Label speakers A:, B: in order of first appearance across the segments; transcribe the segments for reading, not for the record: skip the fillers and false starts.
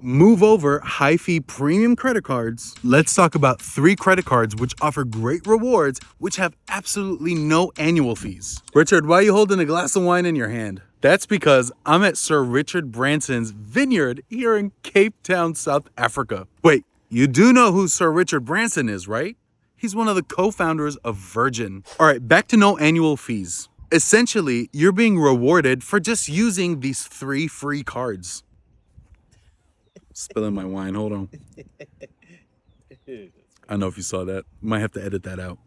A: move over high-fee premium credit cards, let's talk about 3 credit cards which offer great rewards which have absolutely no annual fees. Richard, why are you holding a glass of wine in your hand? That's because I'm at Sir Richard Branson's vineyard here in Cape Town, South Africa. Wait, you do know who Sir Richard Branson is, right? He's one of the co-founders of Virgin. All right, back to no annual fees. Essentially, you're being rewarded for just using these 3 free cards. Spilling my wine, hold on. I don't know if you saw that. Might have to edit that out.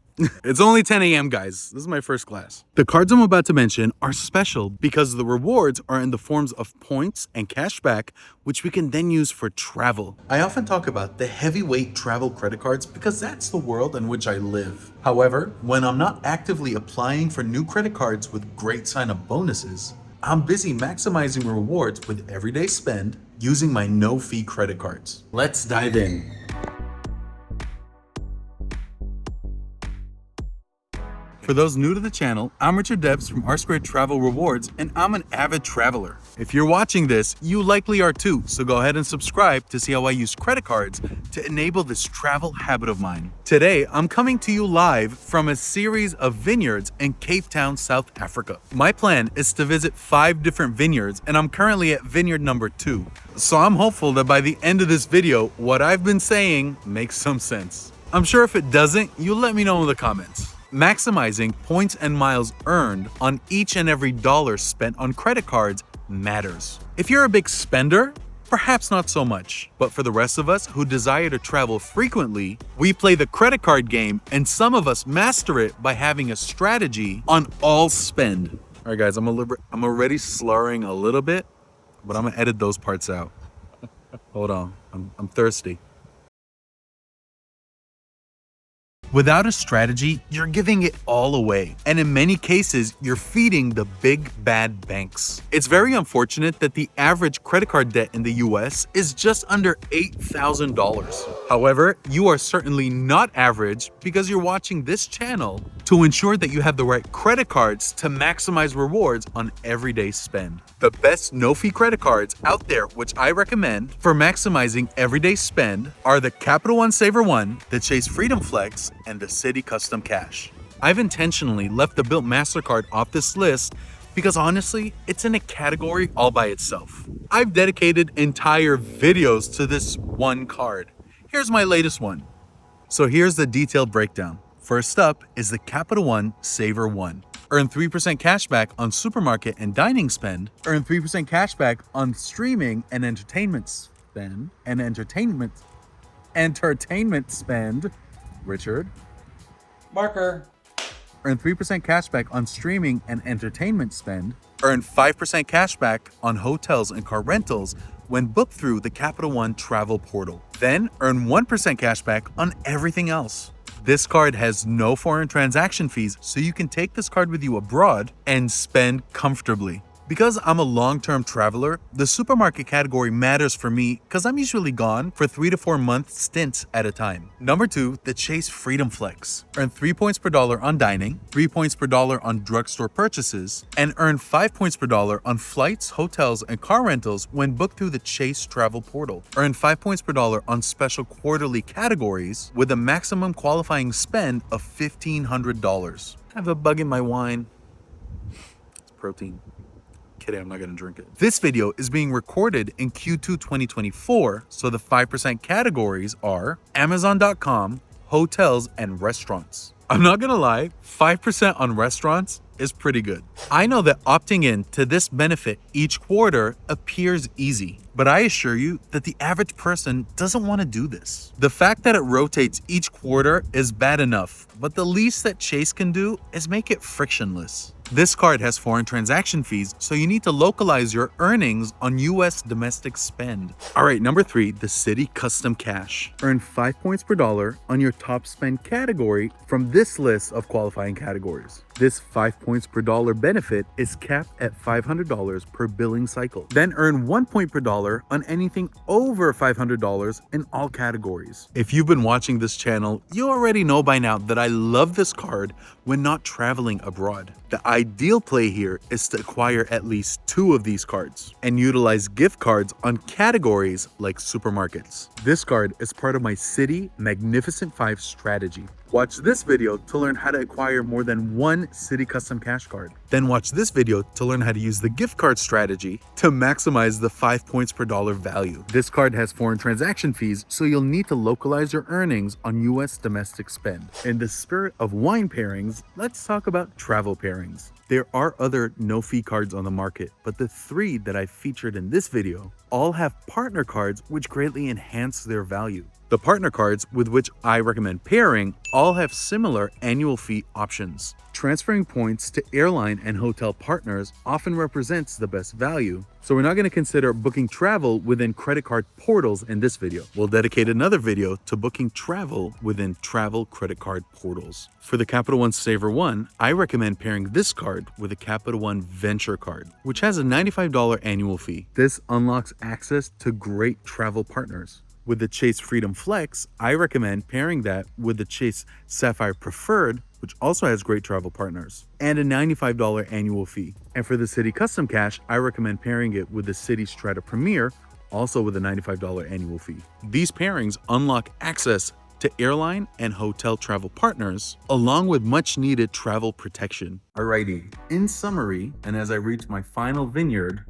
A: It's only 10 a.m. guys. This is my first class. The cards I'm about to mention are special because the rewards are in the forms of points and cash back, which we can then use for travel. I often talk about the heavyweight travel credit cards because that's the world in which I live. However, when I'm not actively applying for new credit cards with great sign-up bonuses, I'm busy maximizing rewards with everyday spend using my no-fee credit cards. Let's dive in. For those new to the channel, I'm Richard Debs from R² Travel Rewards, and I'm an avid traveler. If you're watching this, you likely are too, so go ahead and subscribe to see how I use credit cards to enable this travel habit of mine. Today, I'm coming to you live from a series of vineyards in Cape Town, South Africa. My plan is to visit 5 different vineyards, and I'm currently at vineyard number 2. So I'm hopeful that by the end of this video, what I've been saying makes some sense. I'm sure if it doesn't, you'll let me know in the comments. Maximizing points and miles earned on each and every dollar spent on credit cards matters. If you're a big spender, perhaps not so much. But for the rest of us who desire to travel frequently, we play the credit card game, and some of us master it by having a strategy on all spend. All right, guys, I'm already slurring a little bit, but I'm gonna edit those parts out. Hold on, I'm thirsty. Without a strategy, you're giving it all away. And in many cases, you're feeding the big bad banks. It's very unfortunate that the average credit card debt in the US is just under $8,000. However, you are certainly not average because you're watching this channel to ensure that you have the right credit cards to maximize rewards on everyday spend. The best no-fee credit cards out there, which I recommend for maximizing everyday spend, are the Capital One Saver One, the Chase Freedom Flex, and the Citi Custom Cash. I've intentionally left the Built MasterCard off this list because honestly, it's in a category all by itself. I've dedicated entire videos to this one card. Here's my latest one. So here's the detailed breakdown. First up is the Capital One Saver One. Earn 3% cashback on supermarket and dining spend. Earn 3% cashback on streaming and entertainment spend. Entertainment spend. Richard.
B: Marker.
A: Earn 3% cashback on streaming and entertainment spend. Earn 5% cashback on hotels and car rentals when booked through the Capital One travel portal. Then earn 1% cashback on everything else. This card has no foreign transaction fees, so you can take this card with you abroad and spend comfortably. Because I'm a long-term traveler, the supermarket category matters for me because I'm usually gone for 3 to 4 month stints at a time. Number 2, the Chase Freedom Flex. Earn 3 points per dollar on dining, 3 points per dollar on drugstore purchases, and earn 5 points per dollar on flights, hotels, and car rentals when booked through the Chase travel portal. Earn 5 points per dollar on special quarterly categories with a maximum qualifying spend of $1,500. I have a bug in my wine. It's protein. Kidding, I'm not gonna drink it. This video is being recorded in Q2 2024, so the 5% categories are Amazon.com, hotels, and restaurants. I'm not gonna lie, 5% on restaurants is pretty good. I know that opting in to this benefit each quarter appears easy, but I assure you that the average person doesn't want to do this. The fact that it rotates each quarter is bad enough, but the least that Chase can do is make it frictionless. This card has foreign transaction fees, so you need to localize your earnings on US domestic spend. All right, number 3, the Citi Custom Cash. Earn 5 points per dollar on your top spend category from this list of qualifying categories. This 5 points per dollar benefit is capped at $500 per billing cycle. Then earn 1 point per dollar on anything over $500 in all categories. If you've been watching this channel, you already know by now that I love this card when not traveling abroad. The ideal play here is to acquire at least 2 of these cards and utilize gift cards on categories like supermarkets. This card is part of my Citi Magnificent 5 strategy. Watch this video to learn how to acquire more than 1 Citi Custom Cash card. Then watch this video to learn how to use the gift card strategy to maximize the 5 points per dollar value. This card has foreign transaction fees, so you'll need to localize your earnings on US domestic spend. In the spirit of wine pairings, let's talk about travel pairings. There are other no-fee cards on the market, but the 3 that I featured in this video all have partner cards which greatly enhance their value. The partner cards with which I recommend pairing all have similar annual fee options. Transferring points to airline and hotel partners often represents the best value, so we're not going to consider booking travel within credit card portals in this video. We'll dedicate another video to booking travel within travel credit card portals. For the Capital One Saver One, I recommend pairing this card with a Capital One Venture card, which has a $95 annual fee. This unlocks access to great travel partners. With the Chase Freedom Flex, I recommend pairing that with the Chase Sapphire Preferred, which also has great travel partners, and a $95 annual fee. And for the Citi Custom Cash, I recommend pairing it with the Citi Strata Premier, also with a $95 annual fee. These pairings unlock access to airline and hotel travel partners, along with much needed travel protection. Alrighty, in summary, and as I reach my final vineyard,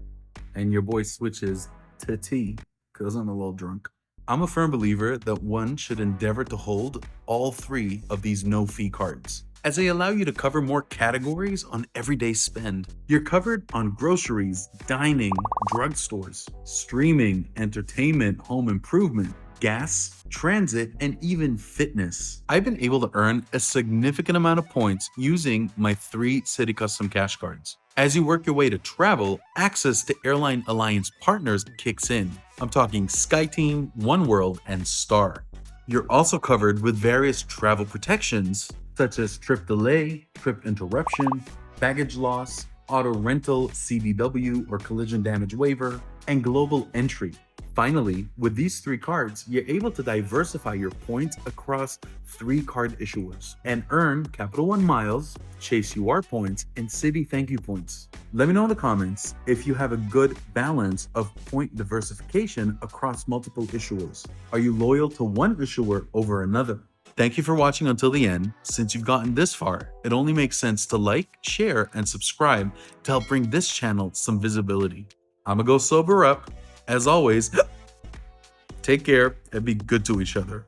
A: and your boy switches to tea, because I'm a little drunk, I'm a firm believer that one should endeavor to hold all 3 of these no-fee cards, as they allow you to cover more categories on everyday spend. You're covered on groceries, dining, drugstores, streaming, entertainment, home improvement, gas, transit, and even fitness. I've been able to earn a significant amount of points using my 3 Citi Custom Cash cards. As you work your way to travel, access to Airline Alliance partners kicks in. I'm talking SkyTeam, OneWorld, and Star. You're also covered with various travel protections, such as trip delay, trip interruption, baggage loss, auto rental, CDW or collision damage waiver, and global entry. Finally, with these 3 cards, you're able to diversify your points across 3 card issuers and earn Capital One miles, Chase UR points, and Citi Thank You points. Let me know in the comments if you have a good balance of point diversification across multiple issuers. Are you loyal to one issuer over another? Thank you for watching until the end. Since you've gotten this far, it only makes sense to like, share, and subscribe to help bring this channel some visibility. I'ma go sober up. As always, take care and be good to each other.